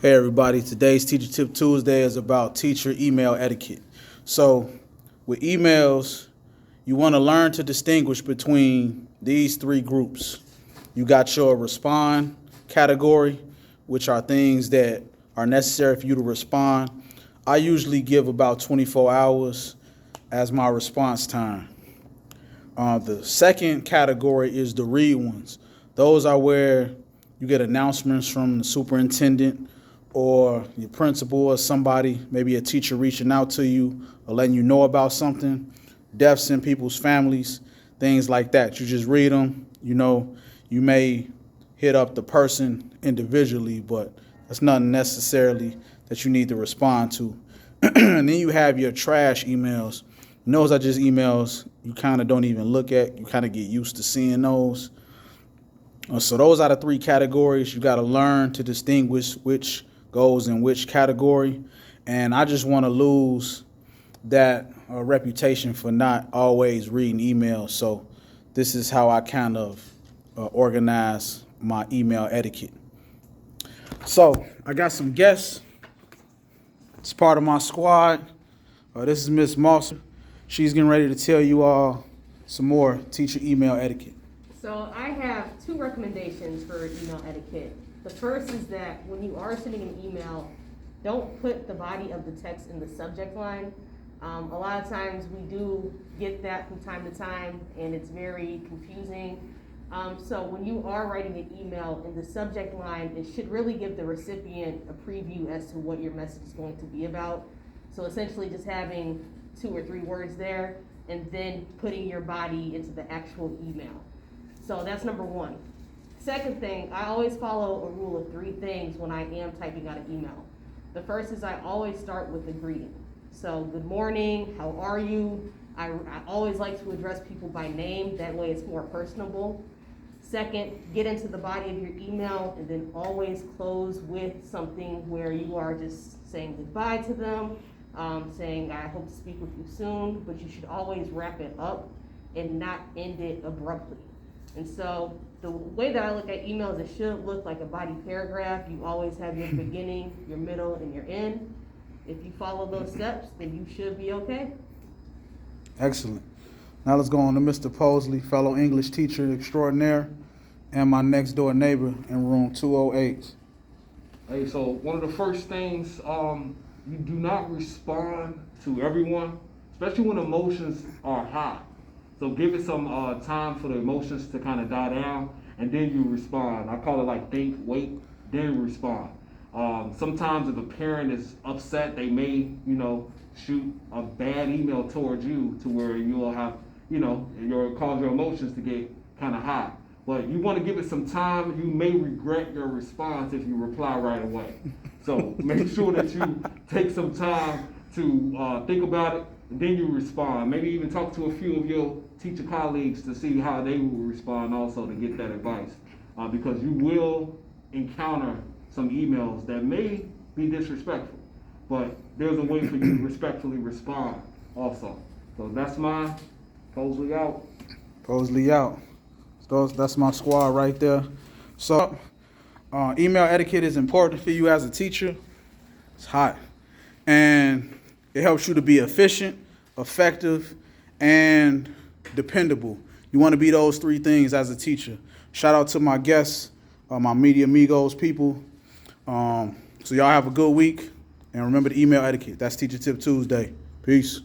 Hey everybody, today's Teacher Tip Tuesday is about teacher email etiquette. So with emails, you want to learn to distinguish between these three groups. You got your respond category, which are things that are necessary for you to respond. I usually give about 24 hours as my response time. The second category is the read ones. Those are where you get announcements from the superintendent or your principal or somebody, maybe a teacher reaching out to you or letting you know about something, deaths in people's families, things like that. You just read them. You may hit up the person individually, but that's nothing necessarily that you need to respond to. And then you have your trash emails. And those are just emails you kind of don't even look at. You kind of get used to seeing those. So those are the three categories. You got to learn to distinguish which goes in which category. And I just want to lose that reputation for not always reading emails. So this is how I kind of organize my email etiquette. So I got some guests. It's part of my squad. This is Miss Mawson. She's getting ready to tell you all some more teacher email etiquette. So I have two recommendations for email etiquette. The first is that when you are sending an email, don't put the body of the text in the subject line. A lot of times we do get that from time to time, and it's very confusing. So when you are writing an email in the subject line, it should really give the recipient a preview as to what your message is going to be about. So essentially just having 2 or 3 words there and then putting your body into the actual email. So that's number one. Second thing, I always follow a rule of 3 things when I am typing out an email. The first is I always start with a greeting. So good morning, how are you? I always like to address people by name, that way it's more personable. Second, get into the body of your email and then always close with something where you are just saying goodbye to them, saying I hope to speak with you soon, but you should always wrap it up and not end it abruptly. And so the way that I look at emails, it should look like a body paragraph. You always have your beginning, your middle, and your end. If you follow those steps, then you should be okay. Excellent. Now let's go on to Mr. Posley, fellow English teacher extraordinaire, and my next door neighbor in room 208. Hey, so one of the first things, you do not respond to everyone, especially when emotions are high. So give it some time for the emotions to kind of die down, and then you respond. I call it like think, wait, then respond. Sometimes if a parent is upset, they may, shoot a bad email towards you to where you'll have, cause your emotions to get kind of high. But you want to give it some time. You may regret your response if you reply right away. So make sure that you take some time to think about it, and then you respond. Maybe even talk to a few of your teacher colleagues to see how they will respond also to get that advice. Because you will encounter some emails that may be disrespectful, but there's a way for you to respectfully respond also. So that's mine. Posley out. Posley out. So that's my squad right there. So email etiquette is important for you as a teacher. It's hot. And it helps you to be efficient, effective, and dependable. You want to be those 3 things as a teacher. Shout out to my guests, my Media Amigos people. So y'all have a good week. And remember the email etiquette. That's Teacher Tip Tuesday. Peace.